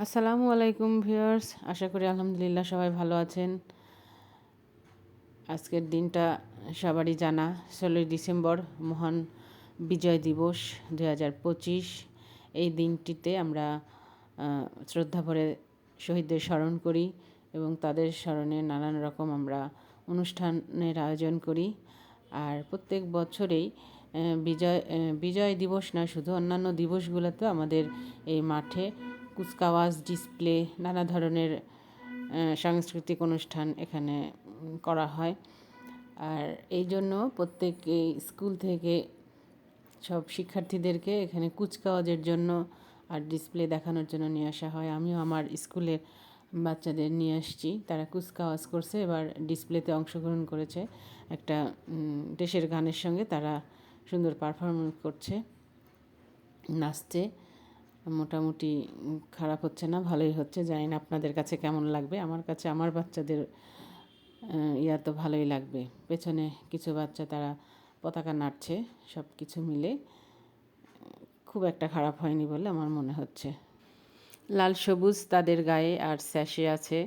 আসসালামু আলাইকুম ভিউয়ার্স, আশা করি আলহামদুলিল্লাহ সবাই ভালো আছেন। আজকের দিনটা সবারই জানা, 16ই ডিসেম্বর মহান বিজয় দিবস 2025। এই দিনটিতে আমরা শ্রদ্ধা ভরে শহীদদের স্মরণ করি এবং তাদের স্মরণে নানান রকম আমরা অনুষ্ঠানের আয়োজন করি। আর প্রত্যেক বছরেই বিজয় দিবস না শুধু অন্যান্য দিবসগুলোতেও আমাদের এই মাঠে কুচকাওয়াজ, ডিসপ্লে, নানা ধরনের সাংস্কৃতিক অনুষ্ঠান এখানে করা হয়। আর এই জন্য প্রত্যেক স্কুল থেকে সব শিক্ষার্থীদেরকে এখানে কুচকাওয়াজের জন্য আর ডিসপ্লে দেখানোর জন্য নিয়ে আসা হয়। আমিও আমার স্কুলের বাচ্চাদের নিয়ে আসছি, তারা কুচকাওয়াজ করছে, এবার ডিসপ্লেতে অংশগ্রহণ করেছে। একটা দেশের গানের সঙ্গে তারা সুন্দর পারফরমেন্স করছে, নাচছে। মোটামুটি খারাপ হচ্ছে না, ভালোই হচ্ছে। জানি না আপনাদের কাছে কেমন লাগবে। আমার কাছে আমার বাচ্চাদের তো ভালোই লাগবে। পেছনে কিছু বাচ্চা তারা পতাকা নাড়ছে, সব কিছু মিলে খুব একটা খারাপ হয়নি বলে আমার মনে হচ্ছে। লাল সবুজ তাদের গায়ে আর স্যাশে আছে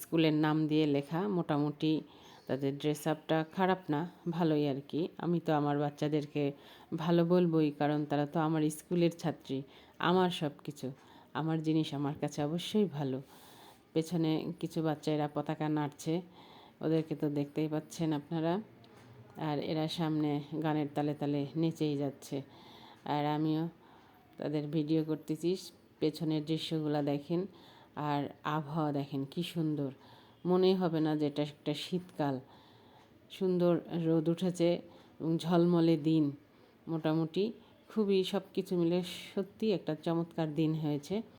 স্কুলের নাম দিয়ে লেখা। মোটামুটি তাদের ড্রেস আপটা খারাপ না, ভালোই আর কি। আমি তো আমার বাচ্চাদেরকে ভালো বলবই, কারণ তারা তো আমার স্কুলের ছাত্রী। আমার সব কিছু, আমার জিনিস আমার কাছে অবশ্যই ভালো। পেছনে কিছু বাচ্চারা পতাকা নাড়ছে, ওদেরকে তো দেখতেই পাচ্ছেন আপনারা। আর এরা সামনে গানের তালে তালে নেচেই যাচ্ছে, আর আমিও তাদের ভিডিও করতেছি। পেছনের দৃশ্যগুলো দেখেন আর আবহাওয়া দেখেন কি সুন্দর, মনেই হবে না যে এটা একটা শীতকাল। সুন্দর রোদ উঠেছে এবং ঝলমলে দিন। মোটামুটি খুবই সব কিছু মিলে সত্যি একটা চমৎকার দিন হয়েছে।